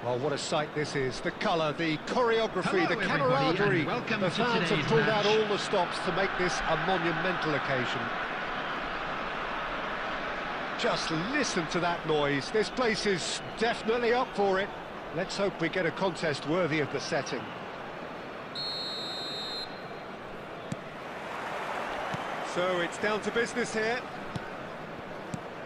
Well, what a sight this is. The colour, the choreography, the camaraderie. The fans have pulled out all the stops to make this a monumental occasion. Just listen to that noise. This place is definitely up for it. Let's hope we get a contest worthy of the setting. So it's down to business here.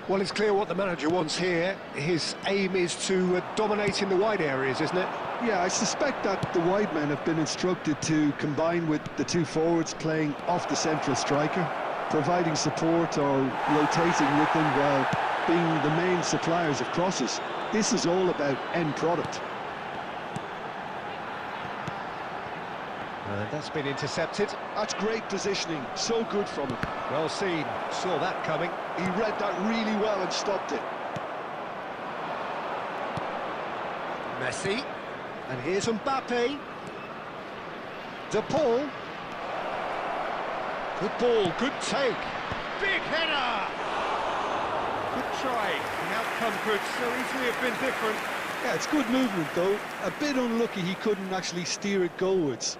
Well, it's clear what the manager wants here. His aim is to dominate in the wide areas, isn't it? Yeah, I suspect that the wide men have been instructed to combine with the two forwards playing off the central striker, providing support or rotating with them while being the main suppliers of crosses. This is all about end product. That's been intercepted. That's great positioning, so good from him. Well seen, saw that coming. He read that really well and stopped it. Messi, and here's Mbappe. De Paul. Good ball, good take. Big header! Good try, the outcome could so easily have been different. Yeah, it's good movement though. A bit unlucky he couldn't actually steer it goalwards.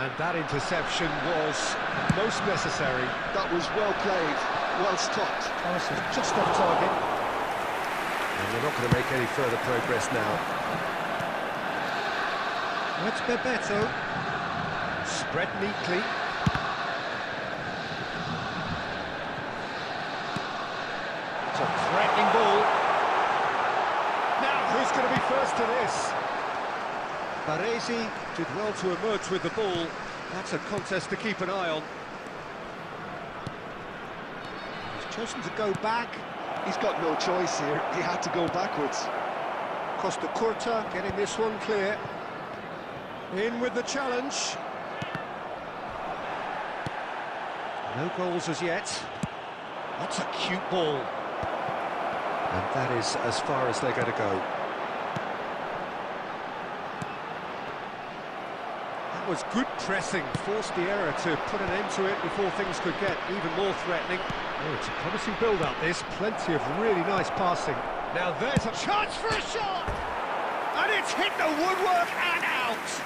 And that interception was most necessary. That was well played, well stopped. Alisson just off target. And we're not going to make any further progress now. That's Bebeto. Spread neatly. It's a threatening ball. Now, who's going to be first to this? Baresi did well to emerge with the ball. That's a contest to keep an eye on. He's chosen to go back. He's got no choice here. He had to go backwards. Costa Curta getting this one clear. In with the challenge. No goals as yet. That's a cute ball. And that is as far as they're going to go. Was good pressing, forced the error to put an end to it before things could get even more threatening. Oh, it's a promising build-up, this. Plenty of really nice passing. Now there's a chance for a shot! And it's hit the woodwork and out!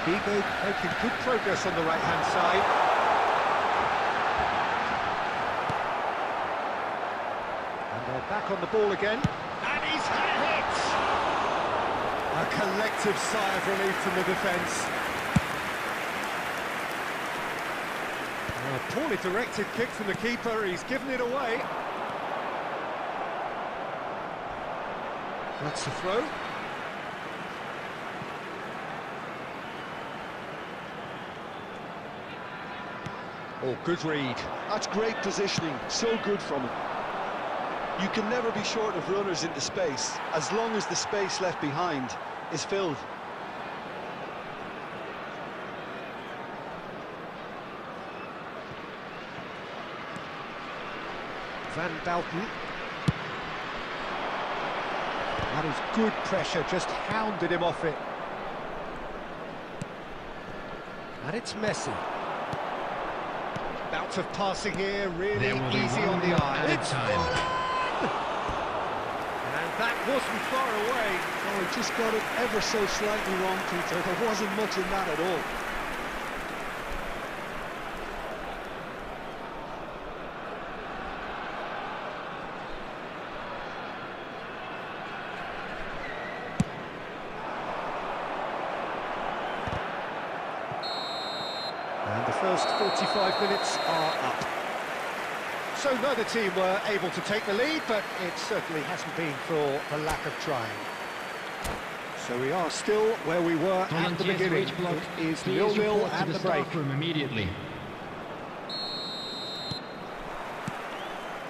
Vigo making good progress on the right-hand side. And they're back on the ball again. And he's had a hit! A collective sigh of relief from the defence. A poorly directed kick from the keeper, he's given it away. That's the throw. Oh, good read. That's great positioning, so good from him. You can never be short of runners into space, as long as the space left behind is filled. Van Dalton. That is good pressure, just hounded him off it. And it's Messi. Bout of passing here, really easy on the eye. It's time. And that wasn't far away. Oh, he just got it ever so slightly wrong, Peter. There wasn't much in that at all. And the first 45 minutes are up. So neither team were able to take the lead, but it certainly hasn't been for the lack of trying. So we are still where we were at the beginning. It is 0-0 at the break. Immediately.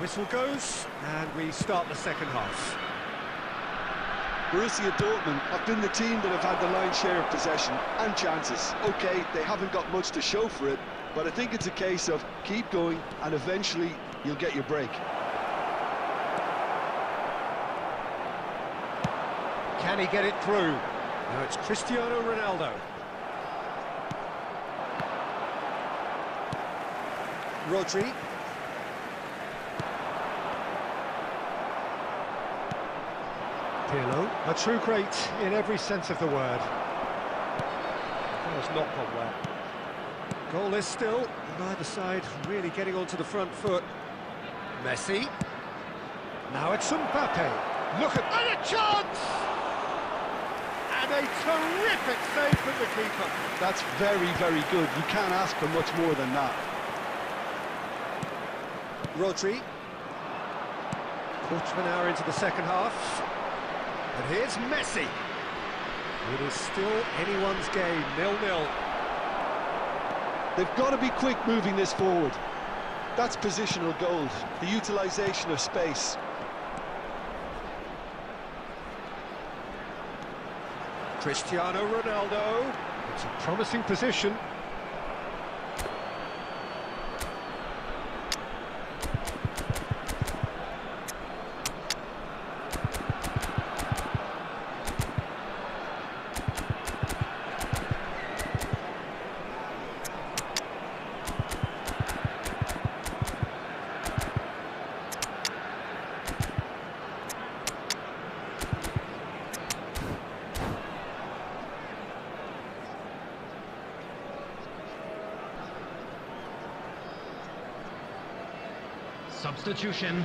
Whistle goes, and we start the second half. Borussia Dortmund have been the team that have had the lion's share of possession and chances. Okay, they haven't got much to show for it, but I think it's a case of keep going and eventually you'll get your break. Can he get it through? Now it's Cristiano Ronaldo. Rodri. Pirlo, a true great in every sense of the word. That has not gone well. Goalless still, neither side really getting onto the front foot. Messi. Now it's Mbappe. Look at... And a chance! And a terrific save from the keeper. That's very, very good. You can't ask for much more than that. Rodri. Quarter of an hour into the second half. And here's Messi. It is still anyone's game, 0-0. They've got to be quick moving this forward. That's positional gold, the utilisation of space. Cristiano Ronaldo. It's a promising position. Substitution.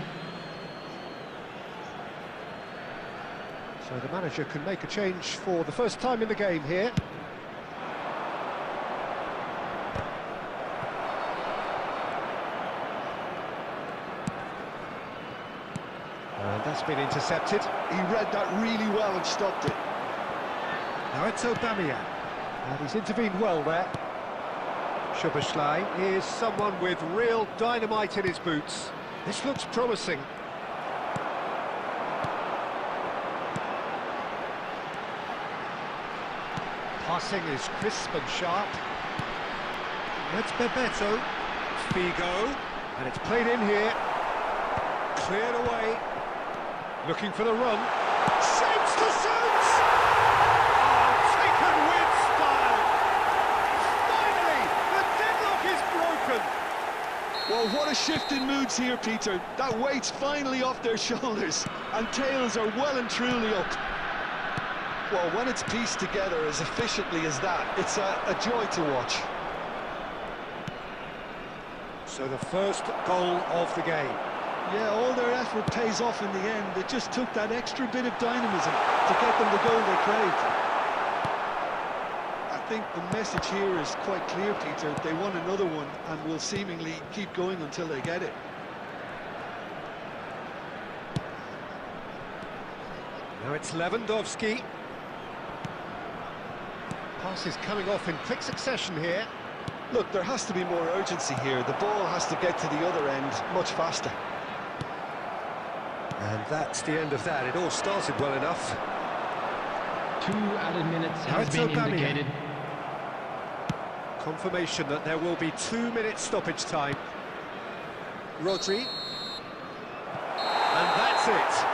So the manager can make a change for the first time in the game here. And that's been intercepted. He read that really well and stopped it. Now it's Aubameyang. And he's intervened well there. Szoboszlai is someone with real dynamite in his boots. This looks promising. Passing is crisp and sharp. That's Bebeto. Figo. And it's played in here. Cleared away. Looking for the run. Shapes to shoot! Oh, taken with style. Finally, the deadlock is broken. Well, what a shift in moods here, Peter. That weight's finally off their shoulders, and tails are well and truly up. Well, when it's pieced together as efficiently as that, it's a joy to watch. So the first goal of the game. Yeah, all their effort pays off in the end. It just took that extra bit of dynamism to get them the goal they craved. I think the message here is quite clear, Peter. They want another one and will seemingly keep going until they get it. Now it's Lewandowski. Pass is coming off in quick succession here. Look, there has to be more urgency here. The ball has to get to the other end much faster. And that's the end of that. It all started well enough. 2 added minutes Now has it's been Aubameyang. indicated. Confirmation that there will be 2 minutes stoppage time. Rodri. And that's it.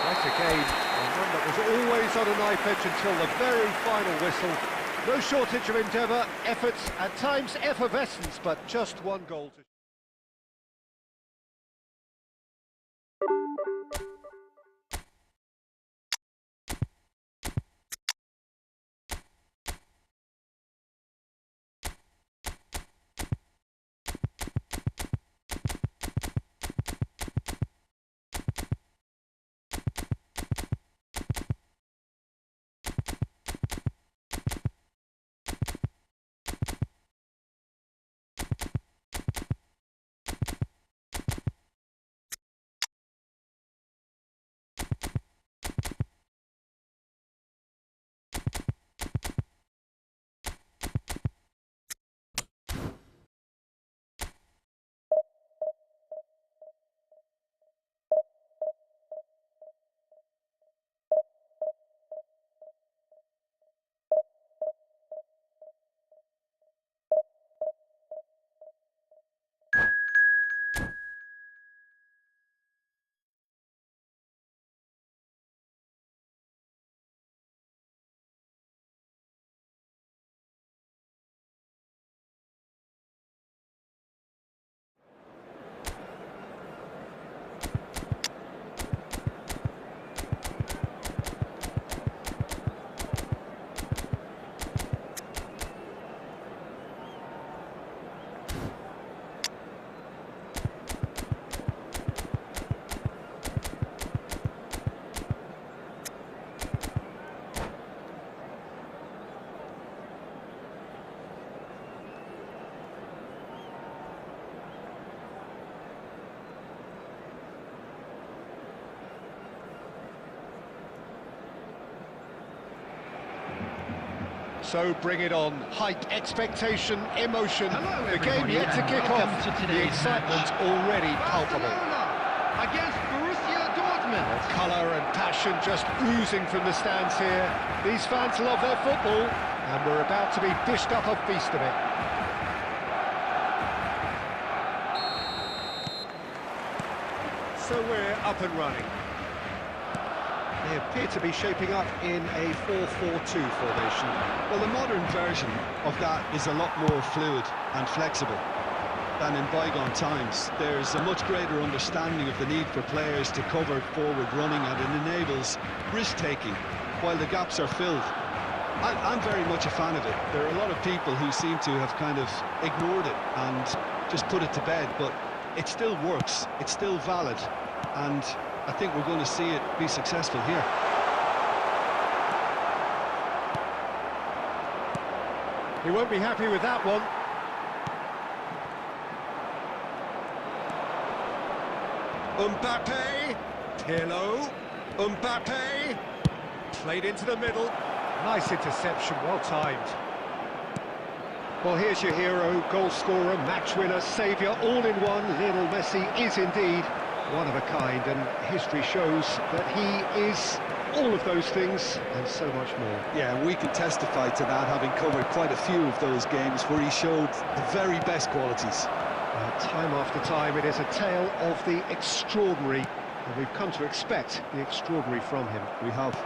Quite a game. And one that was always on a knife edge until the very final whistle. No shortage of endeavour, efforts, at times effervescence, but just one goal to... So bring it on. Hype, expectation, emotion. Hello, The game everybody, yet to and kick welcome off. to The today's excitement already palpable. Barcelona against Borussia Dortmund. Colour and passion just oozing from the stands here. These fans love their football, and we're about to be dished up a feast of it. So we're up and running. They appear to be shaping up in a 4-4-2 formation. Well, the modern version of that is a lot more fluid and flexible than in bygone times. There's a much greater understanding of the need for players to cover forward running, and it enables risk-taking while the gaps are filled. I'm very much a fan of it. There are a lot of people who seem to have kind of ignored it and just put it to bed, but it still works, it's still valid, and I think we're going to see it be successful here. He won't be happy with that one. Mbappe, Pirlo, Mbappe, played into the middle. Nice interception, well timed. Well, here's your hero, goal scorer, match winner, saviour, all in one. Lionel Messi is indeed one of a kind, and history shows that he is all of those things and so much more. Yeah, and we can testify to that, having covered quite a few of those games where he showed the very best qualities. Time after time, it is a tale of the extraordinary, and we've come to expect the extraordinary from him. We have.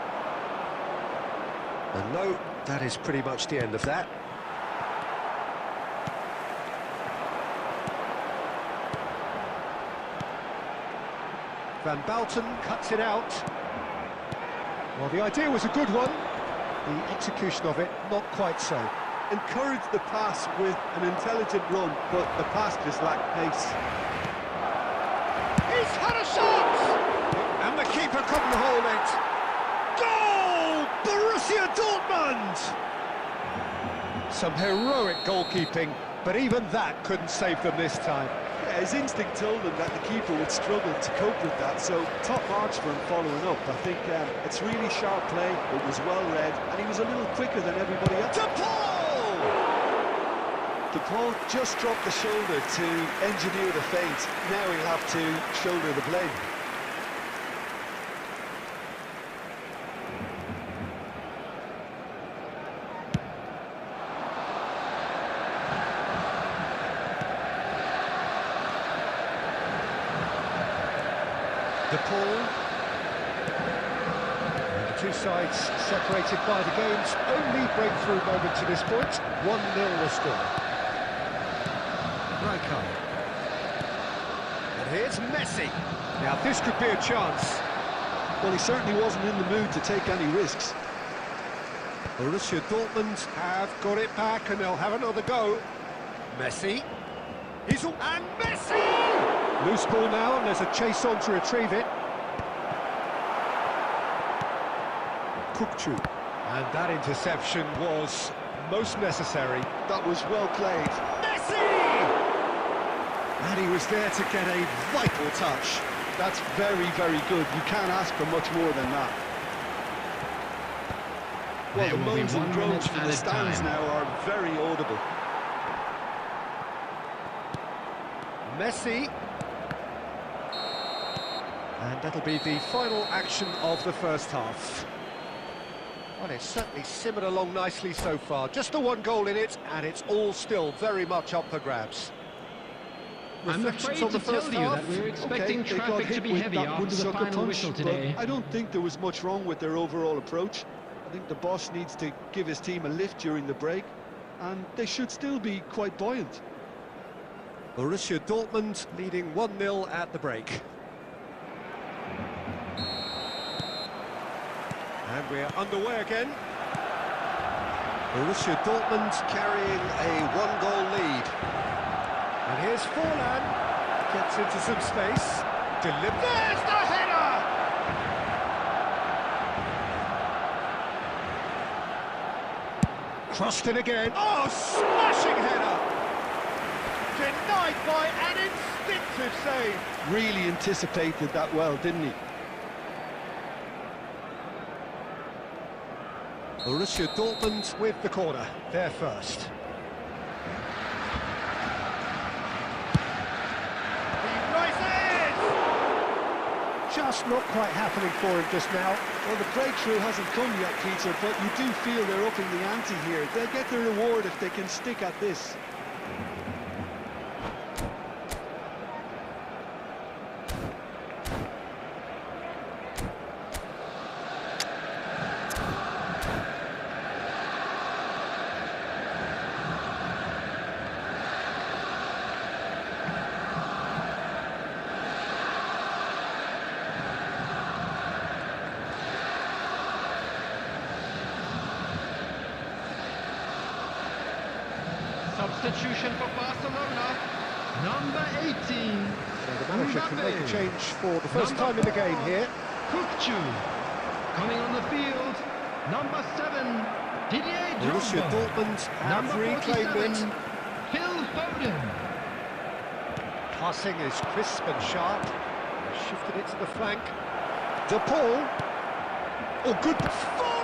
And no, that is pretty much the end of that. Van Bouten cuts it out. Well, the idea was a good one. The execution of it, not quite so. Encouraged the pass with an intelligent run, but the pass just lacked pace. He's had a shot! And the keeper couldn't hold it. Goal! Borussia Dortmund! Some heroic goalkeeping, but even that couldn't save them this time. Yeah, his instinct told him that the keeper would struggle to cope with that, so top marks for him following up. I think it's really sharp play, it was well read, and he was a little quicker than everybody else. DePaul just dropped the shoulder to engineer the feint. Now he'll have to shoulder the blame. DePaul. And the two sides separated by the game's only breakthrough moment to this point. 1-0 the score. And here's Messi. Now this could be a chance. Well, he certainly wasn't in the mood to take any risks. Borussia Dortmund have got it back, and they'll have another go. Messi. And Messi! Loose ball now, and there's a chase on to retrieve it. Kukçu. And that interception was most necessary. That was well played. Messi! And he was there to get a vital touch. That's very, very good. You can't ask for much more than that. Well, the moans and groans from the stands now are very audible. Messi. And that'll be the final action of the first half. Well, it's certainly simmered along nicely so far. Just the one goal in it, and it's all still very much up for grabs. I'm afraid to tell you that we're expecting traffic to be heavy after the final whistle today. I don't think there was much wrong with their overall approach. I think the boss needs to give his team a lift during the break, and they should still be quite buoyant. Borussia Dortmund leading 1-0 at the break. And we're underway again. Borussia Dortmund carrying a one-goal lead. And here's Forlan, gets into some space. There's the header! Crossed in again. Oh, smashing header! Denied by an instinctive save. Really anticipated that well, didn't he? Borussia Dortmund with the corner, they're first. He rises! Just not quite happening for him just now. Well, the breakthrough hasn't come yet, Peter, but you do feel they're upping the ante here. They'll get the reward if they can stick at this. Substitution for Barcelona, number 18. So the manager can make a change for the first time in the game here. Kukcu. Coming on the field, number 7, Didier Borussia Drogba. Dortmund have Number reclaimed 47, it. Phil Foden. Passing is crisp and sharp. Shifted it to the flank. De Paul. Oh, good. Fallen!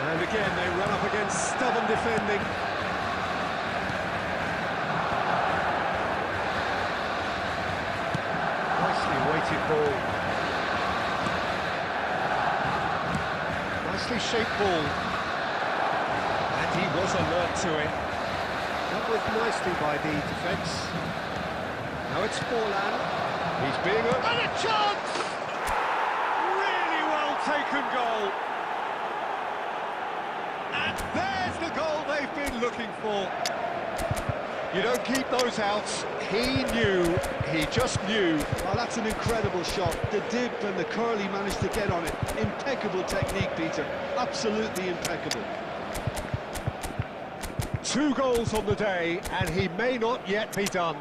And again, they run up against stubborn defending. Nicely weighted ball. Nicely shaped ball. And he was alert to it. Dealt with nicely by the defence. Now it's Forlan. He's being and a chance! Really well taken goal. And there's the goal they've been looking for. You don't keep those out. He knew, he just knew. Oh, that's an incredible shot. The dip and the curl he managed to get on it. Impeccable technique, Peter. Absolutely impeccable. 2 goals on the day, and he may not yet be done.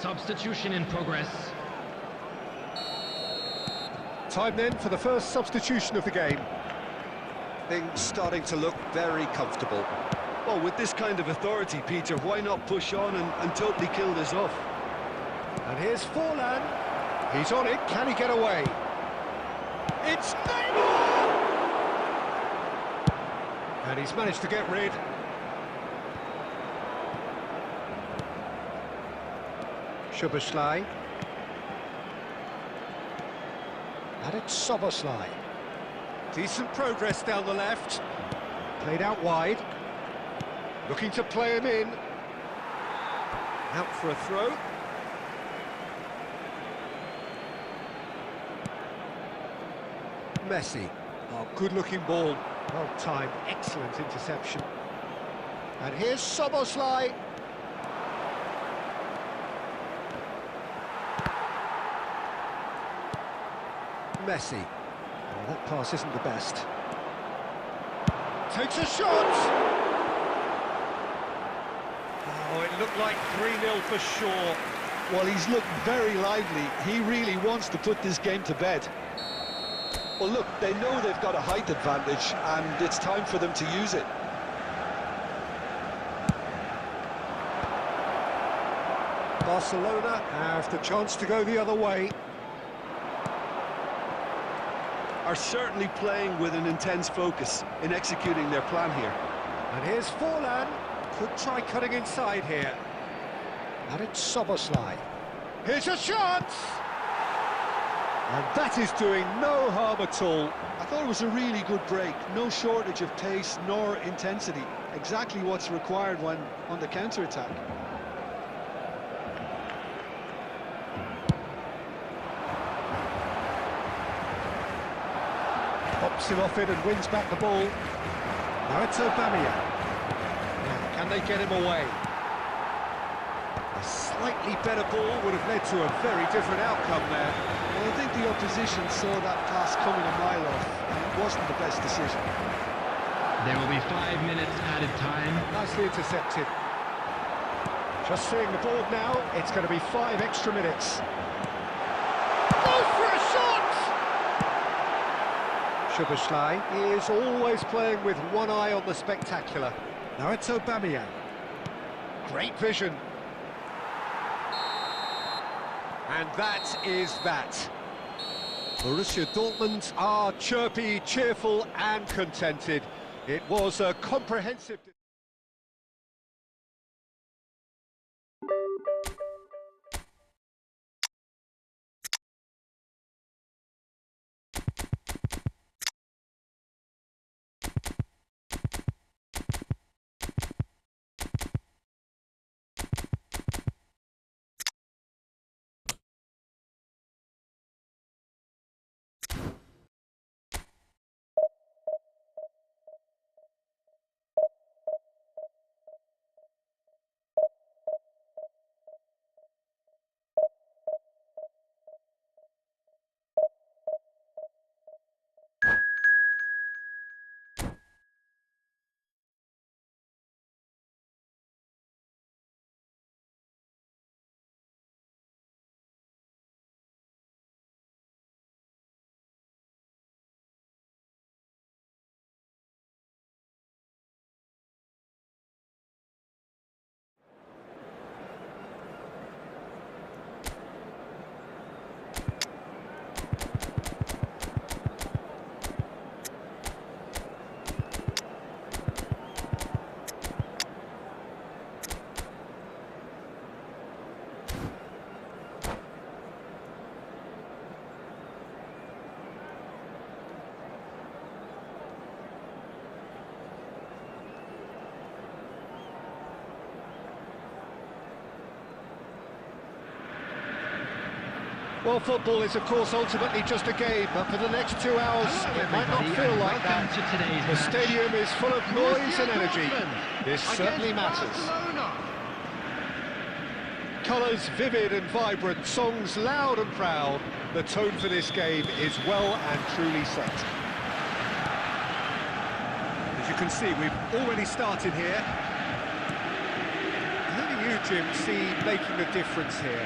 Substitution in progress. Time then for the first substitution of the game. Things starting to look very comfortable. Well, with this kind of authority, Peter, why not push on and totally kill this off? And here's Forlan. He's on it. Can he get away? It's Neymar! And he's managed to get rid. Szoboszlai. And it's Szoboszlai. Decent progress down the left. Played out wide. Looking to play him in. Out for a throw. Messi. Oh, good-looking ball. Well timed. Excellent interception. And here's Szoboszlai. Messi. Oh, that pass isn't the best. Takes a shot! Oh, it looked like 3-0 for sure. Well, he's looked very lively. He really wants to put this game to bed. Well, look, they know they've got a height advantage, and it's time for them to use it. Barcelona have the chance to go the other way. Are certainly playing with an intense focus in executing their plan here. And here's Forlan. Could try cutting inside here. And it's Szoboszlai. Here's a shot! And that is doing no harm at all. I thought it was a really good break. No shortage of pace nor intensity. Exactly what's required when on the counter-attack. Pops him off it and wins back the ball. Now it's Aubameyang. Now, can they get him away? A slightly better ball would have led to a very different outcome there. Well, I think the opposition saw that pass coming a mile off, and it wasn't the best decision. There will be 5 minutes added time. Nicely intercepted. Just seeing the board now, it's going to be 5 extra minutes. Goes for a shot! Szoboszlai is always playing with one eye on the spectacular. Now it's Aubameyang. Great vision. And that is that. Borussia Dortmund are chirpy, cheerful and contented. It was a comprehensive... Well, football is, of course, ultimately just a game, but for the next 2 hours, it might not feel like that. The stadium is full of noise and energy. This certainly matters. Colours vivid and vibrant, songs loud and proud. The tone for this game is well and truly set. As you can see, we've already started here. Who do you, Jim, see making the difference here?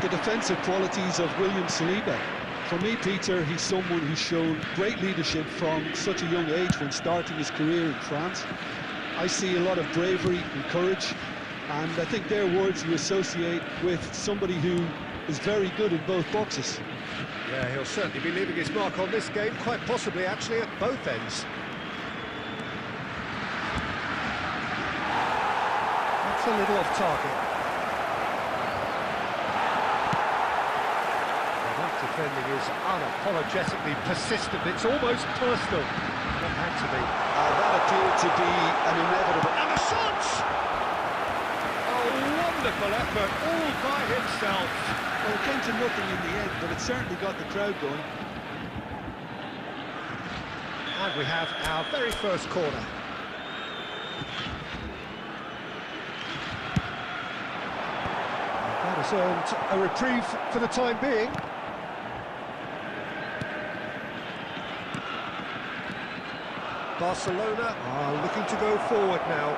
The defensive qualities of William Saliba. For me, Peter, he's someone who's shown great leadership from such a young age when starting his career in France. I see a lot of bravery and courage, and I think they're words you associate with somebody who is very good in both boxes. Yeah, he'll certainly be leaving his mark on this game, quite possibly actually at both ends. That's a little off target. Defending is unapologetically persistent. It's almost personal. It had to be. That appeared to be an inevitable. And the shot! A wonderful effort, all by himself. Well, it came to nothing in the end, but it certainly got the crowd going. And we have our very first corner. That has earned a reprieve for the time being. Barcelona are looking to go forward now.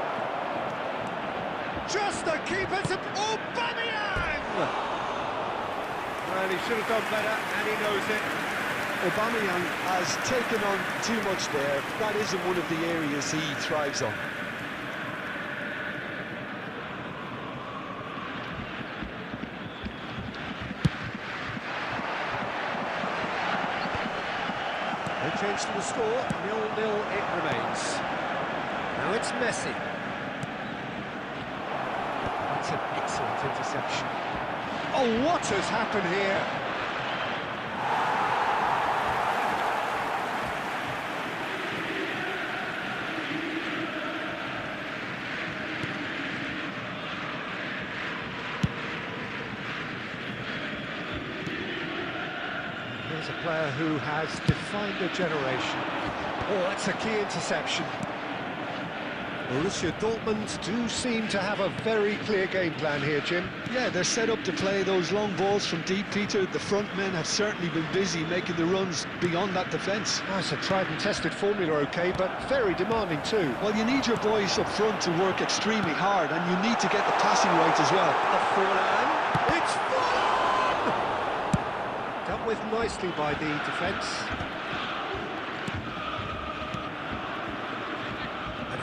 Just the keeper to Aubameyang! Well, he should have done better, and he knows it. Aubameyang has taken on too much there. That isn't one of the areas he thrives on. No change to the score, 0-0 it remains. Now it's Messi. That's an excellent interception. Oh, what has happened here? Here's a player who has defined a generation. Oh, that's a key interception. Borussia Dortmund do seem to have a very clear game plan here, Jim. Yeah, they're set up to play those long balls from deep, Peter. The front men have certainly been busy making the runs beyond that defence. That's a tried and tested formula, OK, but very demanding too. Well, you need your boys up front to work extremely hard, and you need to get the passing right as well. A Forlan. It's Forlan! Dealt with nicely by the defence.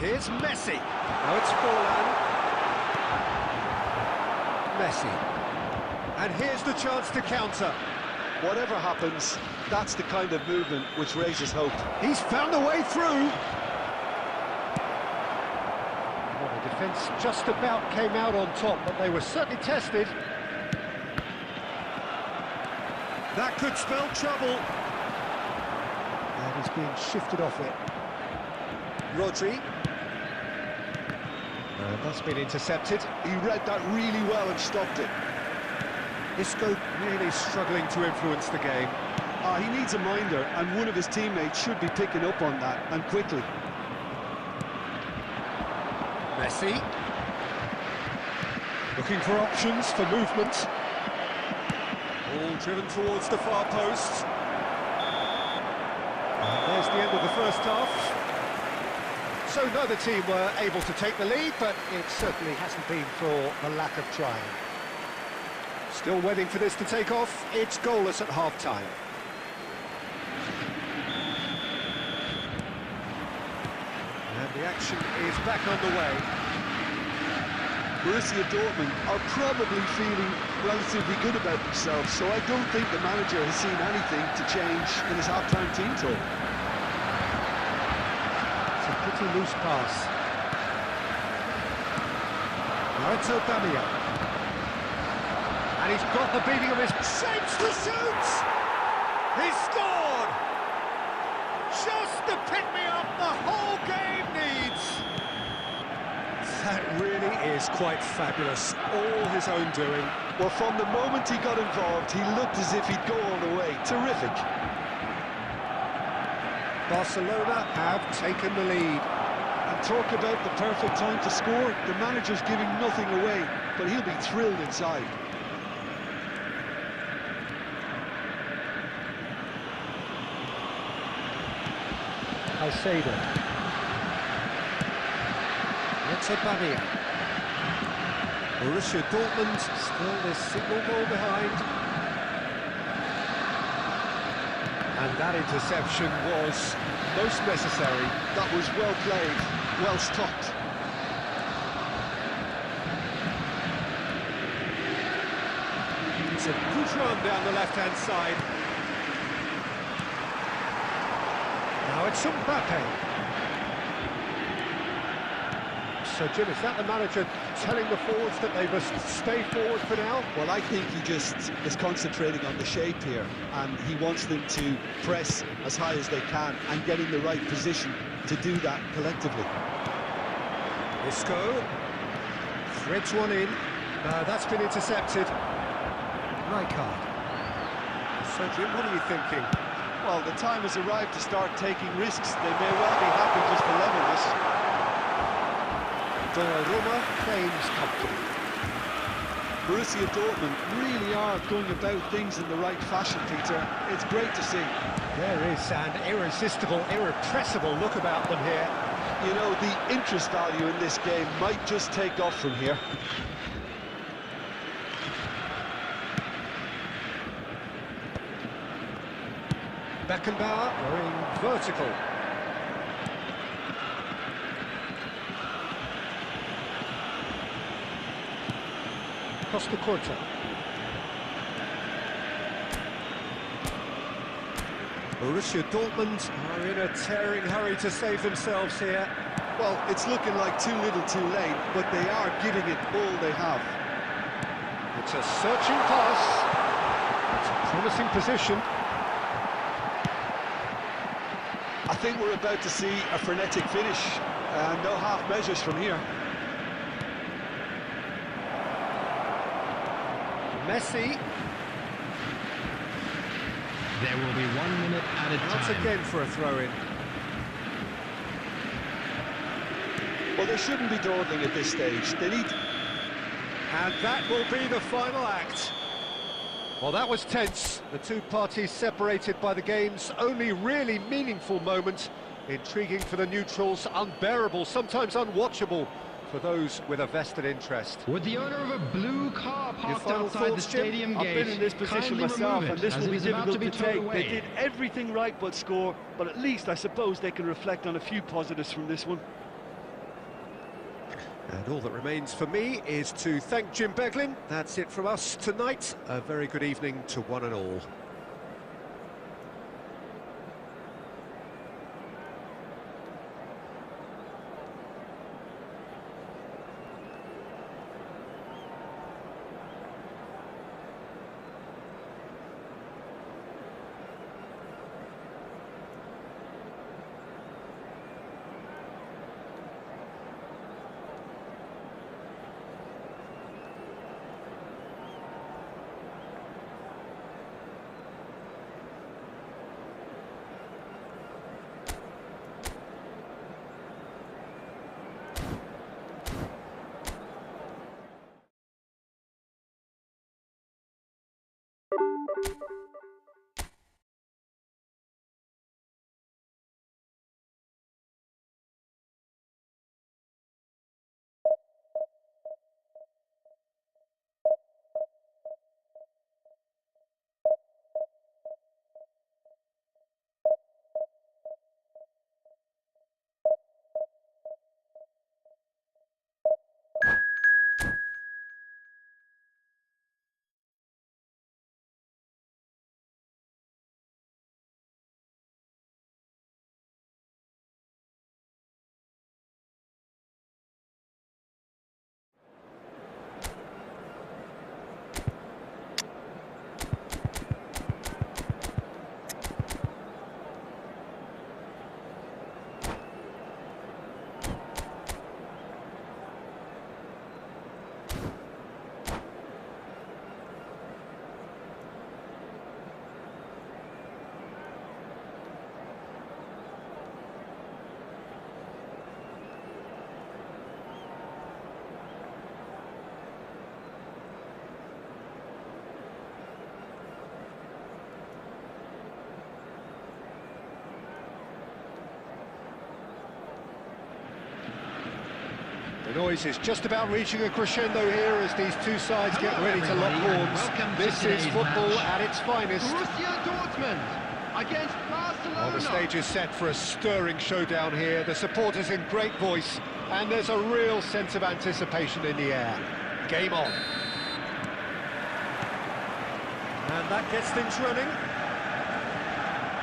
Here's Messi. Now it's Forlan. Messi. And here's the chance to counter. Whatever happens, that's the kind of movement which raises hope. He's found a way through. Well, the defence just about came out on top, but they were certainly tested. That could spell trouble. And he's being shifted off it. Rodri. That's been intercepted. He read that really well and stopped it. Isco really struggling to influence the game. He needs a minder, and one of his teammates should be picking up on that, and quickly. Messi. Looking for options for movement. All driven towards the far post. And there's the end of the first half. So neither team were able to take the lead, but it certainly hasn't been for the lack of trying. Still waiting for this to take off. It's goalless at half-time. And the action is back underway. Borussia Dortmund are probably feeling relatively good about themselves, so I don't think the manager has seen anything to change in his half-time team talk. Pretty loose pass. Now it's Auba. And he's got the beating of his... Shapes the shoots! He's scored! Just the pick-me-up the whole game needs! That really is quite fabulous. All his own doing. Well, from the moment he got involved, he looked as if he'd go all the way. Terrific. Barcelona have taken the lead. And talk about the perfect time to score. The manager's giving nothing away, but he'll be thrilled inside. Auba. It's Auba. Borussia Dortmund still this single goal behind. And that interception was most necessary. That was well played, well stopped. It's a good run down the left-hand side. Now it's Mbappe. So, Jim, is that the manager telling the forwards that they must stay forward for now? Well, I think he just is concentrating on the shape here, and he wants them to press as high as they can and get in the right position to do that collectively. Isco threads one in. That's been intercepted. Rijkaard. So, Jim, what are you thinking? Well, the time has arrived to start taking risks. They may well be happy just to level this. Donnarumma claims comfortably. Borussia Dortmund really are going about things in the right fashion, Peter. It's great to see. There is an irresistible, irrepressible look about them here. You know, the interest value in this game might just take off from here. Beckenbauer going vertical. Costa Corta. Borussia Dortmund are in a tearing hurry to save themselves here. Well, it's looking like too little too late, but they are giving it all they have. It's a searching pass. It's a promising position. I think we're about to see a frenetic finish. No half measures from here. Messi. There will be 1 minute added time. Once again for a throw-in. Well, they shouldn't be dawdling at this stage. They need... And that will be the final act. Well, that was tense. The two parties separated by the game's only really meaningful moment. Intriguing for the neutrals, unbearable, sometimes unwatchable for those with a vested interest. With the owner of a blue car parked outside the thoughts, Jim? stadium gate, I've been in this position myself, and this will be difficult to take. They did everything right but score, but at least I suppose they can reflect on a few positives from this one. And all that remains for me is to thank Jim Beglin. That's it from us tonight. A very good evening to one and all. The noise is just about reaching a crescendo here as these two sides get ready to lock horns. This is football at its finest. Borussia Dortmund against Barcelona. Well, the stage is set for a stirring showdown here. The supporters in great voice, and there's a real sense of anticipation in the air. Game on. And that gets things running.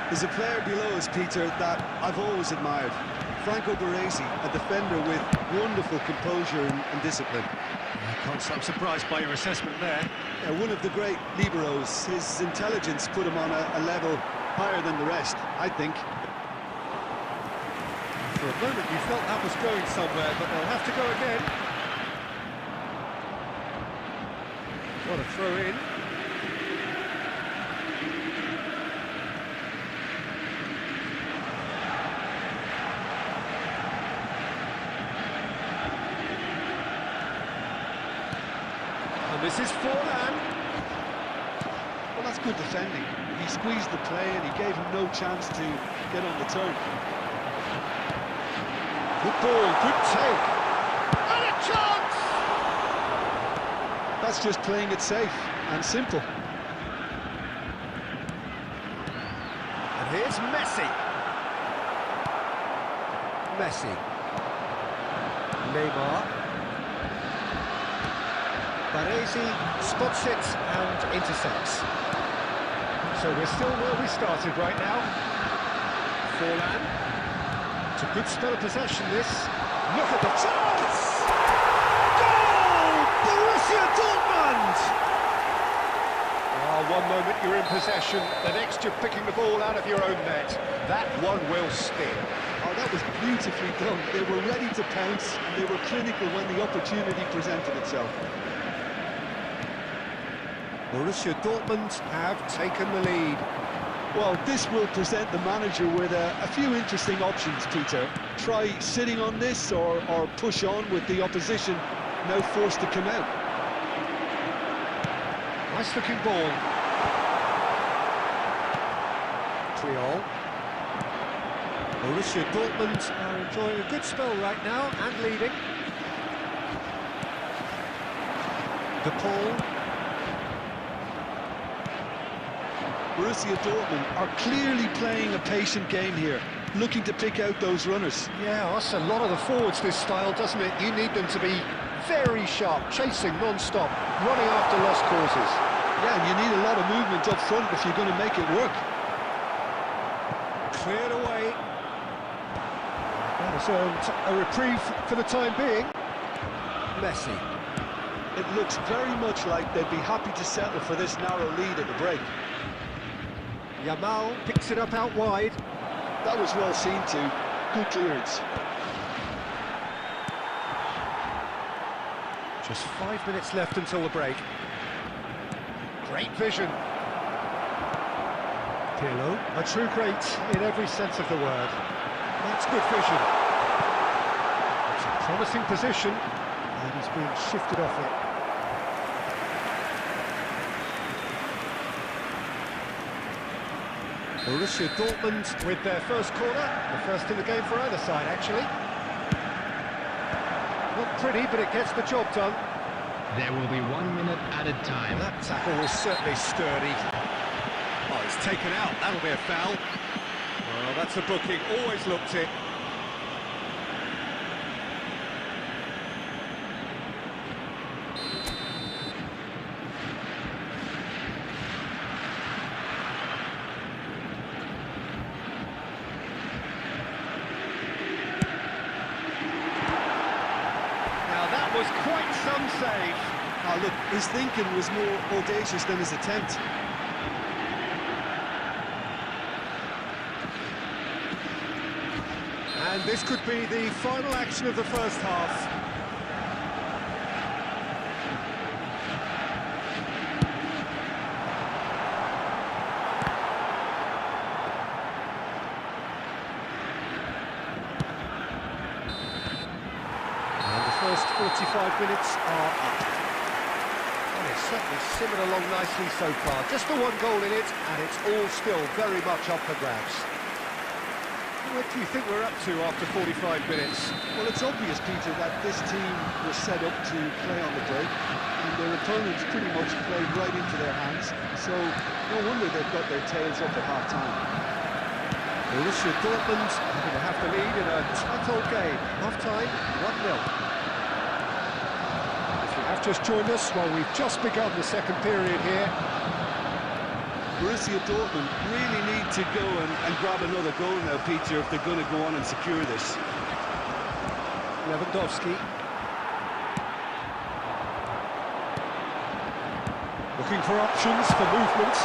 There's a player below us, Peter, that I've always admired. Franco Baresi, a defender with wonderful composure and discipline. I can't say I'm surprised by your assessment there. Yeah, one of the great liberos. His intelligence put him on a level higher than the rest, I think. For a moment you felt that was going somewhere, but they'll have to go again. What a throw in. This is Forlan. Well, that's good defending. He squeezed the play and he gave him no chance to get on the turn. Good ball, good take. And a chance! That's just playing it safe and simple. And here's Messi. Neymar. Baresi spots it and intercepts. So we're still where we started right now. Forlan. It's a good spell of possession, this. Look at the chance! Goal! Borussia Dortmund! One moment you're in possession, the next you're picking the ball out of your own net. That one will sting. Oh, that was beautifully done. They were ready to pounce and they were clinical when the opportunity presented itself. Borussia Dortmund have taken the lead. Well, this will present the manager with a few interesting options, Peter. Try sitting on this or push on with the opposition now forced to come out. Nice looking ball. Triol. Borussia Dortmund are enjoying a good spell right now and leading. De Paul. Borussia Dortmund are clearly playing a patient game here, looking to pick out those runners. Yeah, that's a lot of the forwards, this style, doesn't it? You need them to be very sharp, chasing non-stop, running after lost causes. Yeah, you need a lot of movement up front if you're going to make it work. Cleared away. That has earned a reprieve for the time being. Messi. It looks very much like they'd be happy to settle for this narrow lead at the break. Yamal picks it up out wide. That was well seen too. Good clearance. Just 5 minutes left until the break. Great vision. Pirlo, a true great in every sense of the word. That's good vision. It's a promising position, and he's being shifted off it. Borussia Dortmund with their first corner, the first in the game for either side, actually. Not pretty, but it gets the job done. There will be 1 minute added time. That tackle was certainly sturdy. Oh, it's taken out. That'll be a foul. Well, that's a booking. Always looked it. Was quite some save. Oh, look, his thinking was more audacious than his attempt. And this could be the final action of the first half. First 45 minutes are up. And it's certainly simmered along nicely so far. Just the one goal in it, and it's all still very much up for grabs. What do you think we're up to after 45 minutes? Well, it's obvious, Peter, that this team was set up to play on the break, and their opponents pretty much played right into their hands, so no wonder they've got their tails up at half-time. Borussia Dortmund are going to have the lead in a tight old game. Half-time, 1-0. Have just joined us, well, we've just begun the second period here. Borussia Dortmund really need to go and grab another goal now, Peter, if they're going to go on and secure this. Lewandowski. Looking for options, for movement.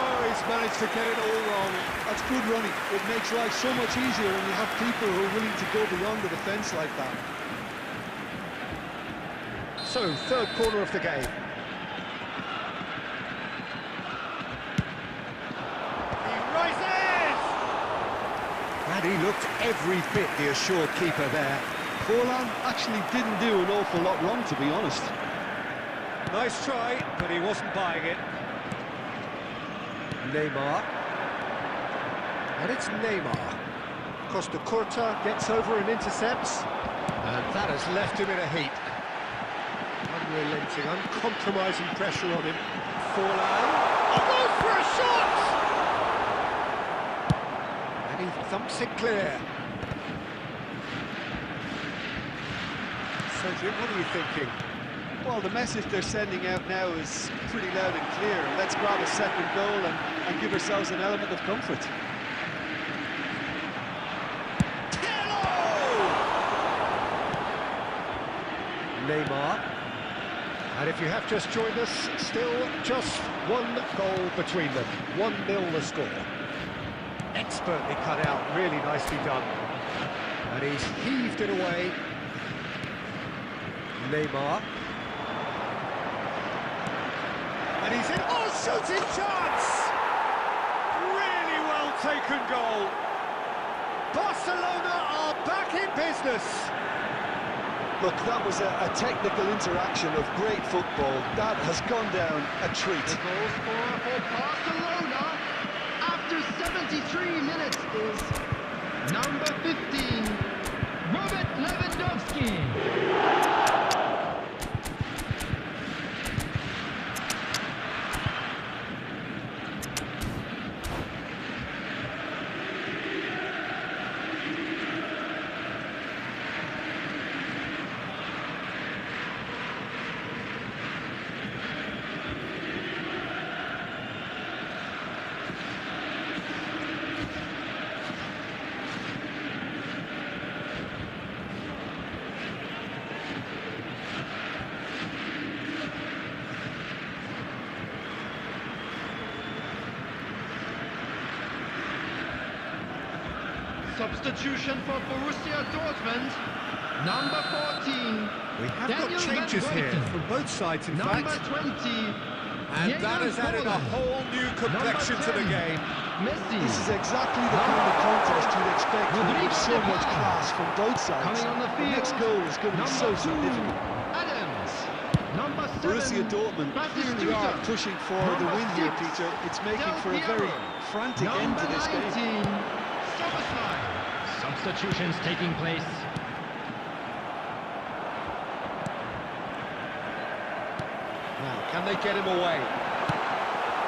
Oh, he's managed to get it all wrong. That's good running. It makes life so much easier when you have people who are willing to go beyond the defence like that. So, third corner of the game. He rises! And he looked every bit the assured keeper there. Forlan actually didn't do an awful lot wrong, to be honest. Nice try, but he wasn't buying it. Neymar. And it's Neymar. Costa Curta gets over and intercepts. And that has left him in a heap. Unrelenting, uncompromising pressure on him. Forlan. Oh, goes for a shot! And he thumps it clear. Cedric, what are you thinking? Well, the message they're sending out now is pretty loud and clear. Let's grab a second goal and give ourselves an element of comfort. Neymar. And if you have just joined us, still just one goal between them. 1-0 the score. Expertly cut out, really nicely done. And he's heaved it away. Neymar. And he's in. Oh, shooting chance! well-taken goal. Barcelona are back in business. Look, that was a technical interaction of great football. That has gone down a treat. The goal scorer for Barcelona after 73 minutes is number 15, Robert Lewandowski. Substitution for Borussia Dortmund, number 14. We have Daniel got changes here from both sides, in fact. Number 20. And that has added a whole new complexion to the game. Messi. This is exactly the kind of contest you'd expect with so much class from both sides. Coming on the The field. next goal is going to be so significant. Adams. Number 7. Borussia Dortmund clearly are pushing for the win here, Peter. It's making for a very frantic end to this game. Substitutions taking place. Now, can they get him away?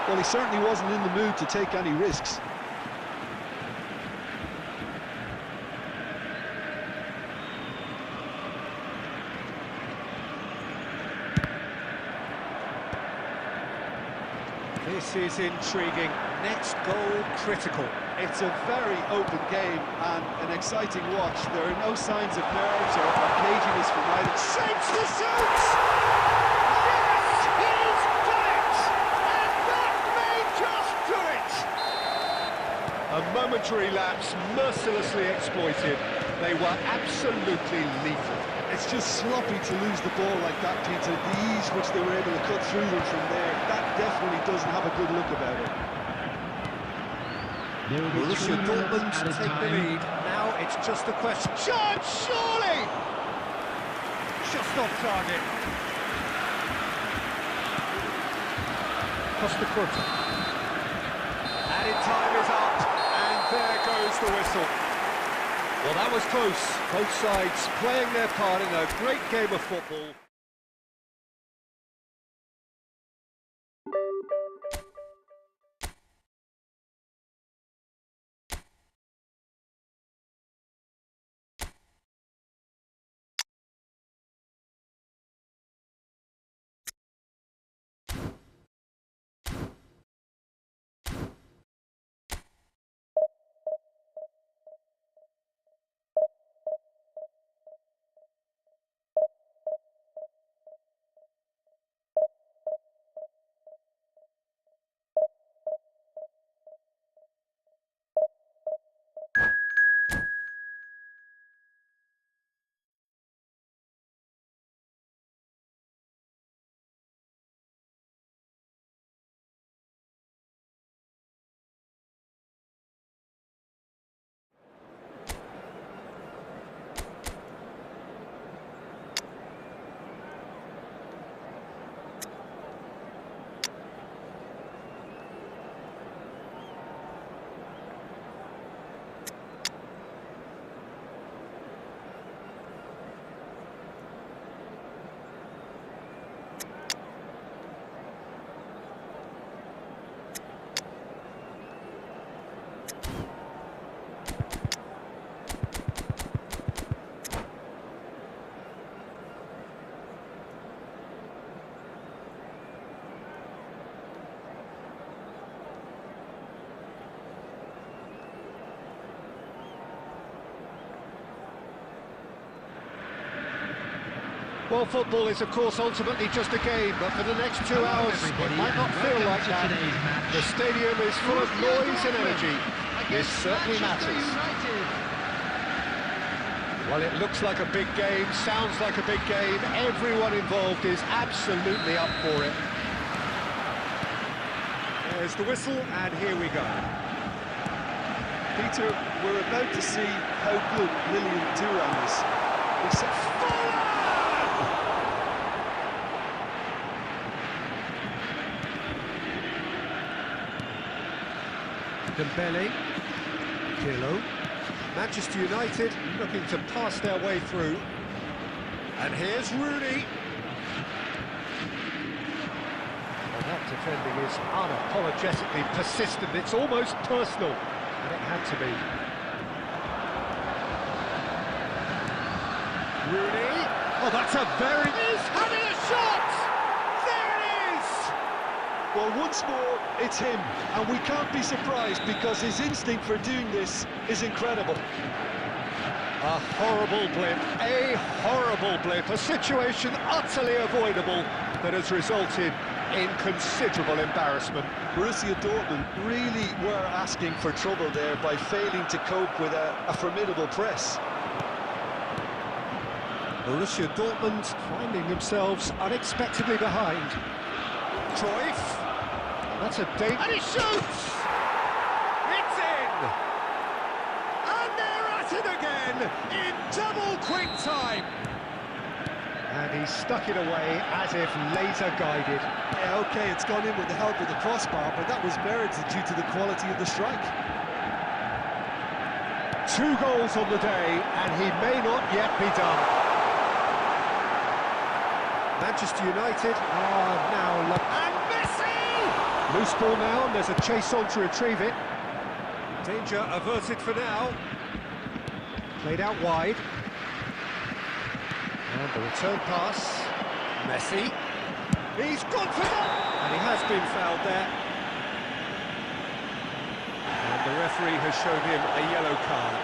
Well, he certainly wasn't in the mood to take any risks. This is intriguing. Next goal critical. It's a very open game and an exciting watch. There are no signs of nerves or caginess from either. Shapes the shoots! Yes, he's done it! And that may just do it! A momentary lapse, mercilessly exploited. They were absolutely lethal. It's just sloppy to lose the ball like that, Peter. The ease which they were able to cut through them from there, that definitely doesn't have a good look about it. Borussia Dortmund take the lead. Now it's just a question. Chance, surely! Just off target. Costa Curta. Added time is up, and there goes the whistle. Well, that was close. Both sides playing their part in a great game of football. Well, football is, of course, ultimately just a game, but for the next 2 hours, it might not feel like that. The stadium is full of noise and energy. This certainly matters. Well, it looks like a big game, sounds like a big game. Everyone involved is absolutely up for it. There's the whistle, and here we go. Peter, we're about to see how good Lilian Thuram is. Dembele, Pirlo, Manchester United looking to pass their way through. And here's Rooney. Well, that defending is unapologetically persistent. It's almost personal, and it had to be. Rooney. Oh, that's a very... He's having a shot! There it is! Well, once more, it's him, and we can't be surprised because his instinct for doing this is incredible. A horrible blip, a situation utterly avoidable that has resulted in considerable embarrassment. Borussia Dortmund really were asking for trouble there by failing to cope with a formidable press. Borussia Dortmund finding themselves unexpectedly behind. Cruyff. That's a danger. And he shoots! It's in! And they're at it again in double quick time. And he stuck it away as if laser guided. Yeah, OK, it's gone in with the help of the crossbar, but that was merited due to the quality of the strike. 2 goals on the day, and he may not yet be done. Manchester United are now... And Messi! Loose ball now, and there's a chase on to retrieve it. Danger averted for now. Played out wide. And the return pass. Messi. He's gone for that! And he has been fouled there. And the referee has shown him a yellow card.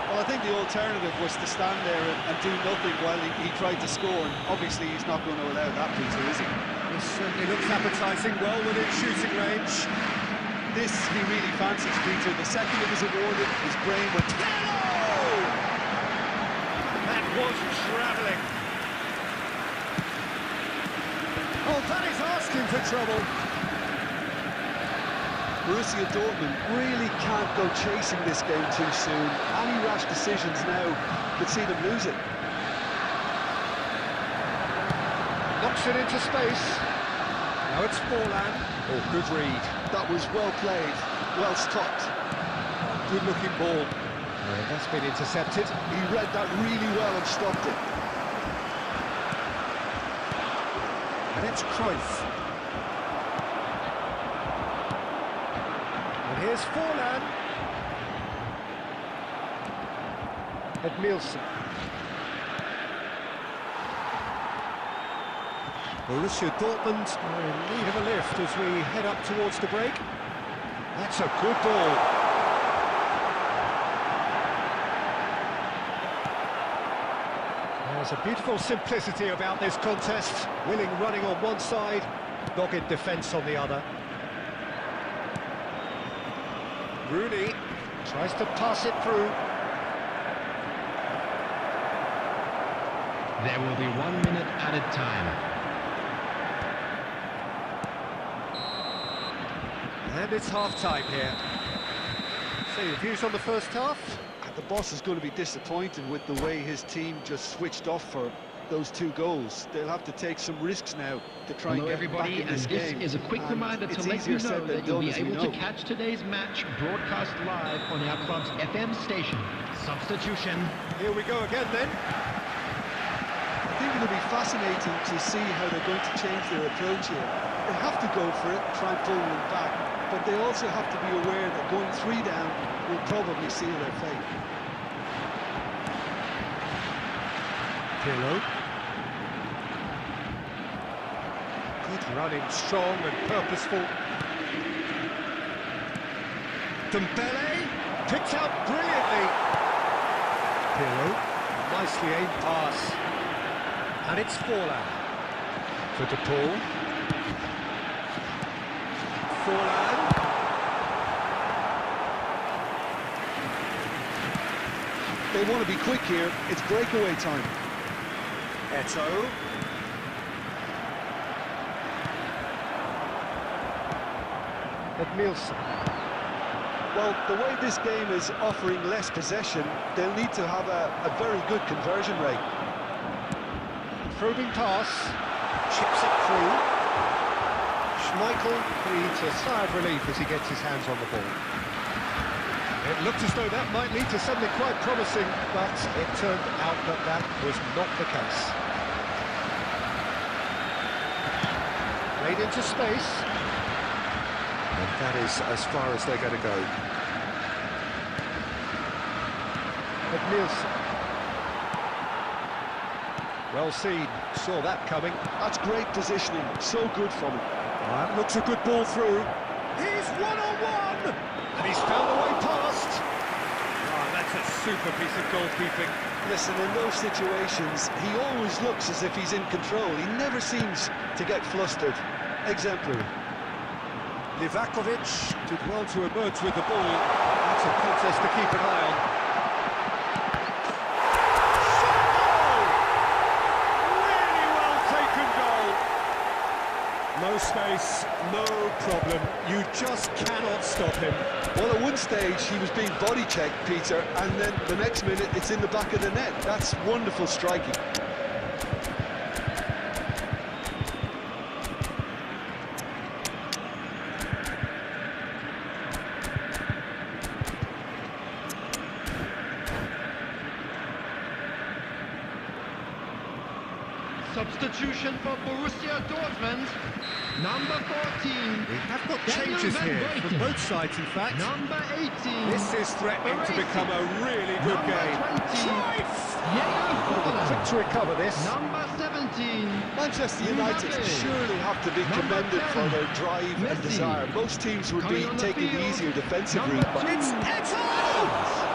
Well, I think the alternative was to stand there and do nothing while he tried to score, and obviously he's not going to allow that, Peter, is he? He certainly looks appetising, well within shooting range. This he really fancies, Peter. The second it was awarded, his brain went... That was travelling. Oh, that is asking for trouble. Borussia Dortmund really can't go chasing this game too soon. Any rash decisions now could see them lose it. Knocks it into space. Now it's Forlan. Oh, good read. That was well played, well stopped. Good-looking ball. That's been intercepted. He read that really well and stopped it. And it's Cruyff. And here's Forlan. Edmilson. Borussia Dortmund are in need of a lift as we head up towards the break. That's a good ball. There's a beautiful simplicity about this contest. Willing running on one side, dogged defence on the other. Rooney tries to pass it through. There will be 1 minute added time. And it's half-time here. So your views on the first half? The boss is going to be disappointed with the way his team just switched off for those 2 goals. They'll have to take some risks now to try and get everybody, back in this game. This is a quick reminder to let you know that you'll be able to catch today's match broadcast live on our club's FM station. Substitution. Here we go again then. I think it'll be fascinating to see how they're going to change their approach here. They have to go for it, try and pull them back, but they also have to be aware that going 3 down will probably seal their fate. Pirlo. Good running, strong and purposeful. Dembele picked out brilliantly. Pirlo, nicely aimed pass. And it's Forlan. For De Paul. Forlan. They want to be quick here. It's breakaway time. Eto'o. Edmilson. Well, the way this game is offering less possession, they'll need to have a very good conversion rate. Probing pass, chips it through. Schmeichel breathes a sigh of relief as he gets his hands on the ball. It looked as though that might lead to something quite promising, but it turned out that that was not the case. Played into space. And that is as far as they're going to go. But Nielsen. Well seen, saw that coming. That's great positioning, so good from him. That looks a good ball through. He's one-on-one! And he's found the way past. Oh, that's a super piece of goalkeeping. Listen, in those situations, he always looks as if he's in control. He never seems to get flustered. Exemplary. Livakovic did well to emerge with the ball. That's a contest to keep an eye on. Really well taken goal. No space, no problem. You just cannot stop him. Well, at one stage, he was being body-checked, Peter, and then the next minute, it's in the back of the net. That's wonderful striking. Substitution for Borussia Dortmund. Number 14. We have got Daniel changes Van here Breiten. from both sides, in fact. Number 18. This is threatening to become a really good Number game. 20. Drive! Diego Quick to recover this. Number 17. Manchester United Mbappe. surely have to be Number commended 10. for their drive and Messi. desire. Most teams would be Coming on the taking the field. easier defensive Number route, but 2. It's on!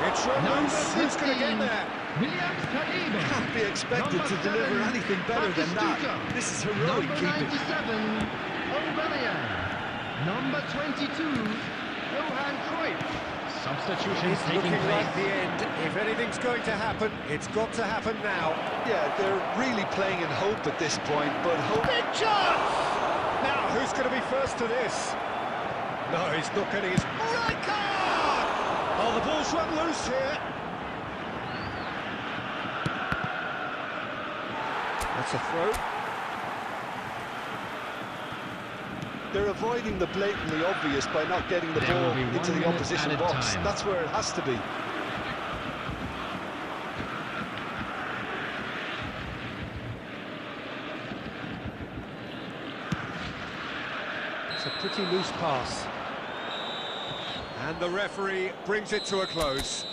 It's Number Ramos. Who's going to get 15. there? Williams Saliba. can't be expected Number to deliver 7. anything better than that. Batistuta. This is heroic Number keeping. 97. Aubameyang. Number 22. Johan Cruyff. Substitutions It's taking looking place. like the end. If anything's going to happen, it's got to happen now. Yeah, they're really playing in hope at this point, but hope... Big chance! Now, who's going to be first to this? No, he's not getting his right card! Oh, the ball's run loose here. That's a throw. They're avoiding the blatantly obvious by not getting the There ball will be 1 into the minute opposition added box. time. That's where it has to be. It's a pretty loose pass. And the referee brings it to a close.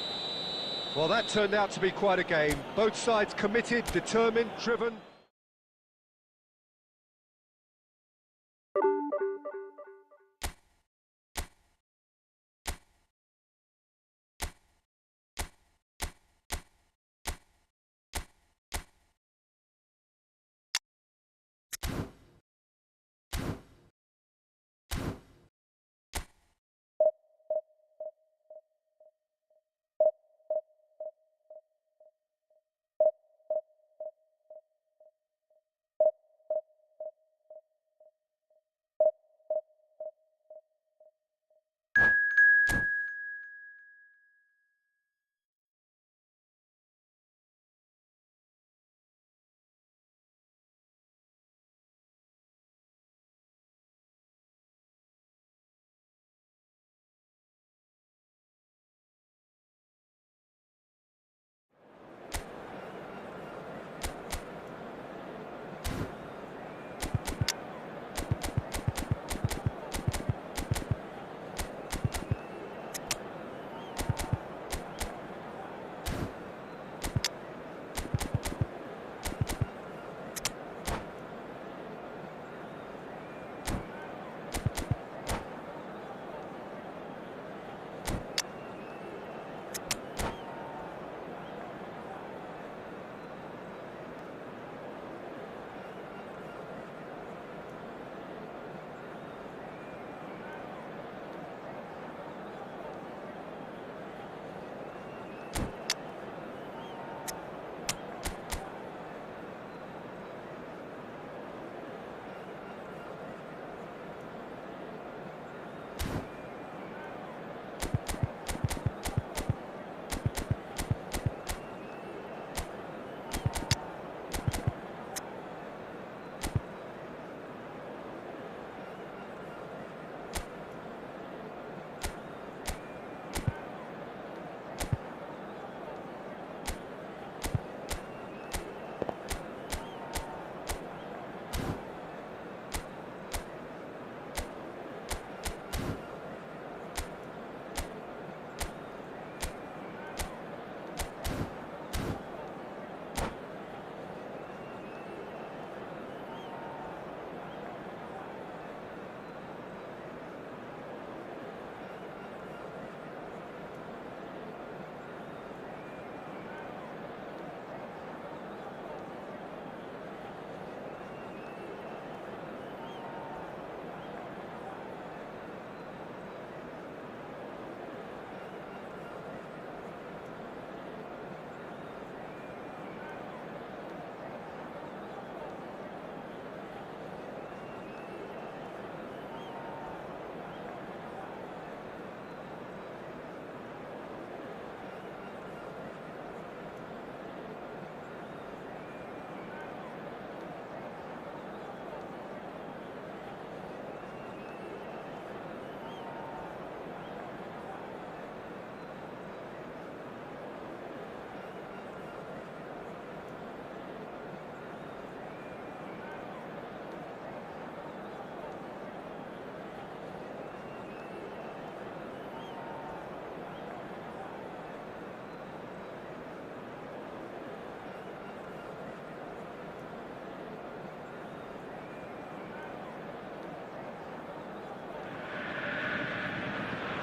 Well, that turned out to be quite a game. Both sides committed, determined, driven.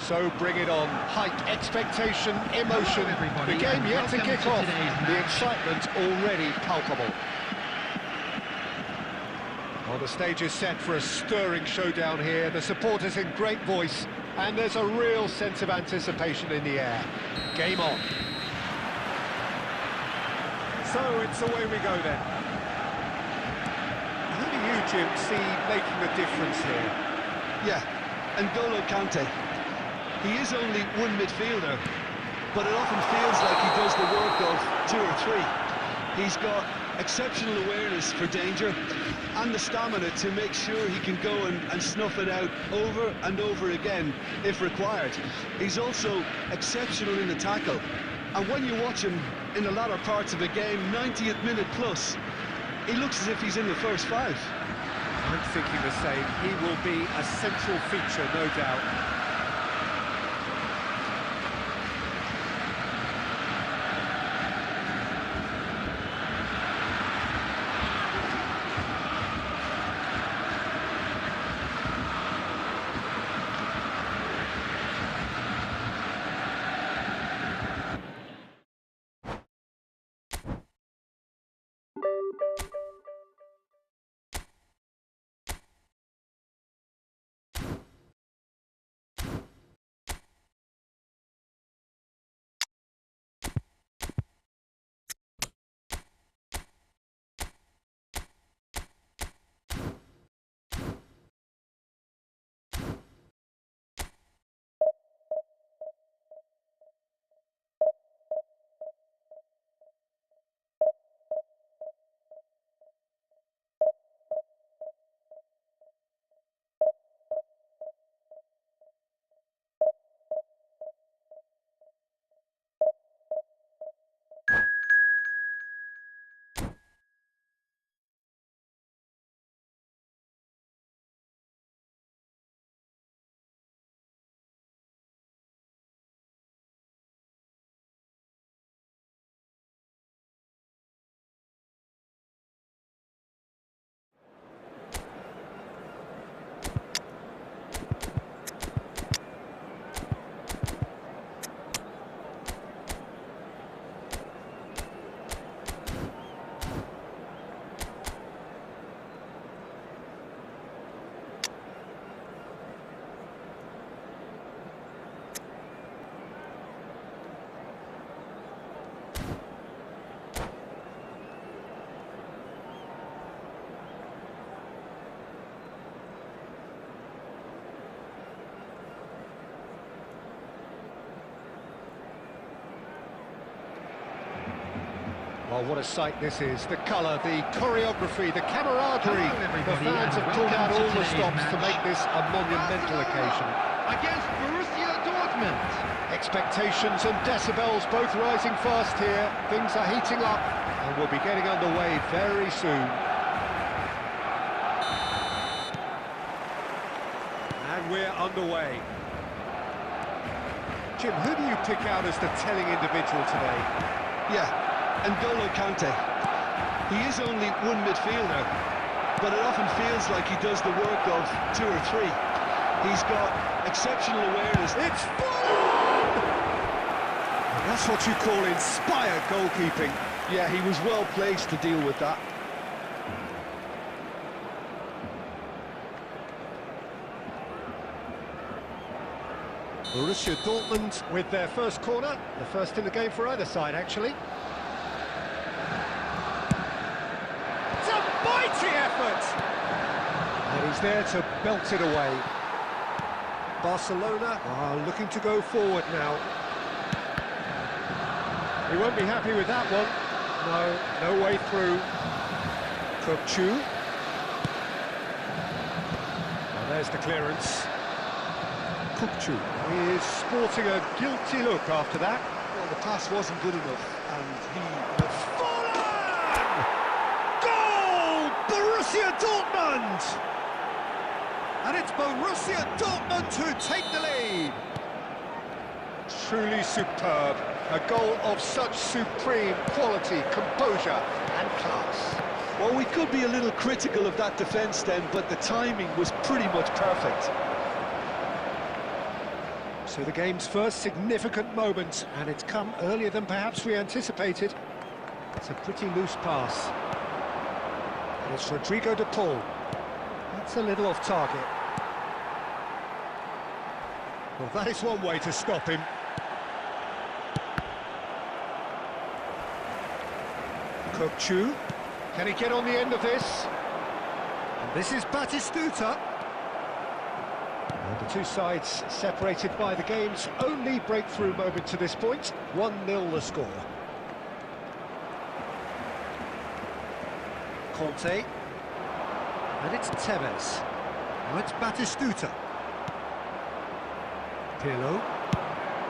So bring it on. Hype, expectation, emotion. The game yet to kick off. The excitement already palpable. Well, the stage is set for a stirring showdown here. The supporters in great voice, and there's a real sense of anticipation in the air. Game on. So it's away we go then. Who do you, Jim, see making the difference here? Yeah, N'Golo Kante. He is only one midfielder, but it often feels like he does the work of two or three. He's got exceptional awareness for danger and the stamina to make sure he can go and snuff it out over and over again if required. He's also exceptional in the tackle, and when you watch him in the latter parts of a game, 90th minute plus, he looks as if he's in the first five. I'm thinking the same. He will be a central feature, no doubt. Well, what a sight this is. The colour, the choreography, the camaraderie. The fans have pulled out all the stops to make this a monumental occasion. Against Borussia Dortmund. Expectations and decibels both rising fast here. Things are heating up and we'll be getting underway very soon. And we're underway. Jim, who do you pick out as the telling individual today? Yeah, N'Golo Kante. He is only one midfielder, but it often feels like he does the work of two or three. He's got exceptional awareness. It's fun! That's what you call inspired goalkeeping. Yeah, he was well placed to deal with that. Borussia Dortmund with their first corner, the first in the game for either side, actually. It's a mighty effort! And he's there to belt it away. Barcelona are looking to go forward now. He won't be happy with that one. No way through. Kopchu. Well, there's the clearance. Kopchu. He is sporting a guilty look after that. Well, the pass wasn't good enough, and he... Goal! Borussia Dortmund! And it's Borussia Dortmund who take the lead. Truly superb. A goal of such supreme quality, composure and class. Well, we could be a little critical of that defence then, but the timing was pretty much perfect. So the game's first significant moment, and it's come earlier than perhaps we anticipated. It's a pretty loose pass. And it's Rodrigo de Paul. That's a little off target. Well, that is one way to stop him. Kokchu. Can he get on the end of this? And this is Batistuta. And the two sides separated by the game's only breakthrough moment to this point. 1-0 the score. Conte. And it's Tevez. Now it's Batistuta. Pirlo.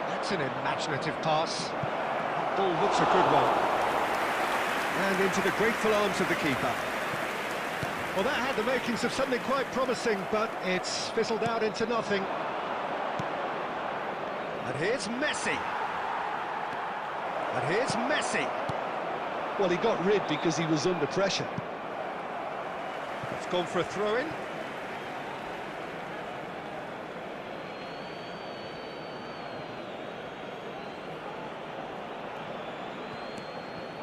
That's an imaginative pass. That ball looks a good one. And into the grateful arms of the keeper. Well, that had the makings of something quite promising, but it's fizzled out into nothing. And here's Messi. And here's Messi. Well, he got rid because he was under pressure. It's gone for a throw-in.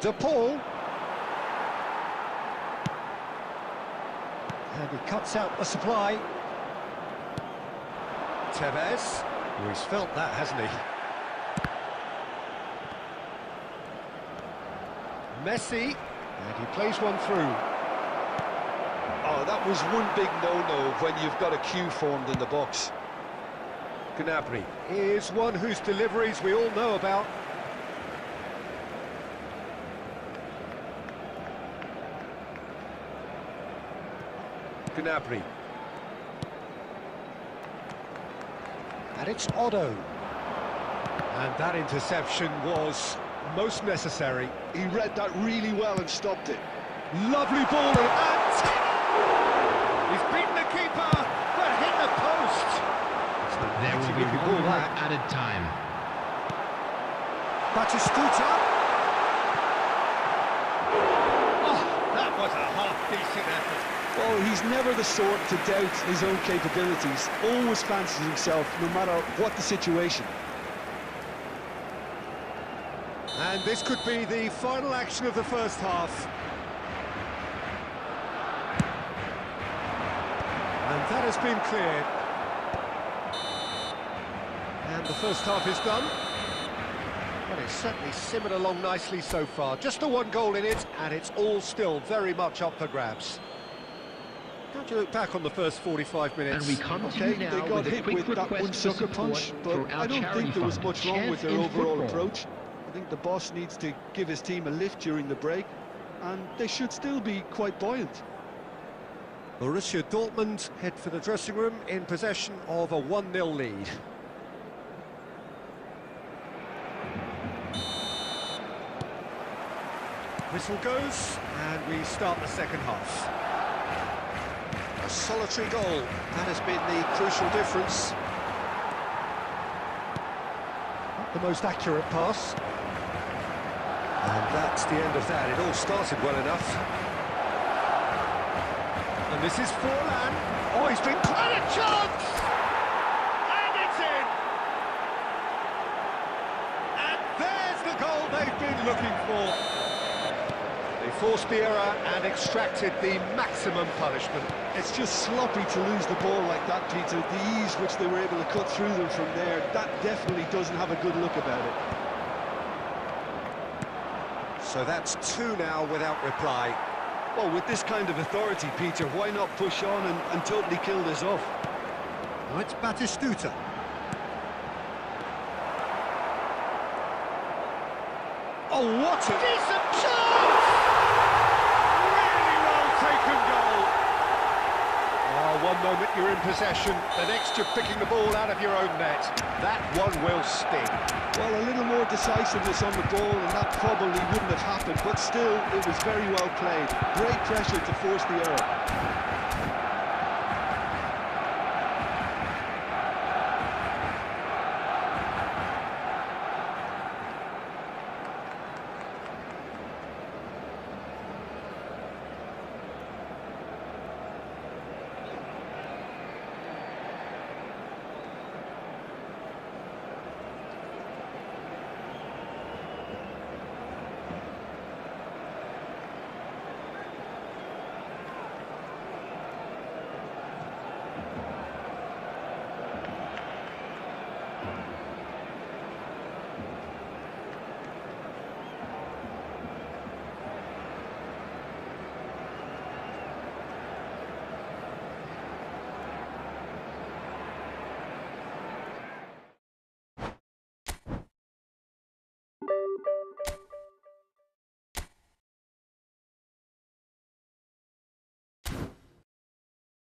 De Paul. And he cuts out the supply. Tevez. Oh, he's felt that, hasn't he? Messi. And he plays one through. Oh, that was one big no-no when you've got a queue formed in the box. Gnabry is one whose deliveries we all know about. Gnabry. And it's Otto. And that interception was most necessary. He read that really well and stopped it. Lovely ball and he's beaten the keeper, but hit the post. There will be one more added time. Batistuta. Oh, that was a half-decent effort. Well, he's never the sort to doubt his own capabilities. Always fancies himself, no matter what the situation. And this could be the final action of the first half. And that has been cleared. And the first half is done. Well, it's certainly simmered along nicely so far. Just the one goal in it, and it's all still very much up for grabs. How do you look back on the first 45 minutes? And we come to you now they got with a hit quick with that request one for sucker support punch, but for our I don't charity think there was fund, much wrong with their Chance in overall Football. approach. I think the boss needs to give his team a lift during the break, and they should still be quite buoyant. Borussia Dortmund head for the dressing room in possession of a 1-0 lead. Whistle goes, and we start the second half. A solitary goal, that has been the crucial difference. Not the most accurate pass. And that's the end of that. It all started well enough. And this is Forlan. Oh, he's been quite a chance! And it's in! And there's the goal they've been looking for. They forced the error and extracted the maximum punishment. It's just sloppy to lose the ball like that, Peter. The ease which they were able to cut through them from there, that definitely doesn't have a good look about it. So that's 2 now without reply. Well, with this kind of authority, Peter, why not push on and totally kill this off? Now it's Batistuta. Oh, what a decent chance! Really well taken goal. Oh, one moment you're in possession, the next you're picking the ball out of your own net. That one will sting. Well, a little more decisiveness on the ball, and that probably wouldn't have happened, but still, it was very well played. Great pressure to force the error.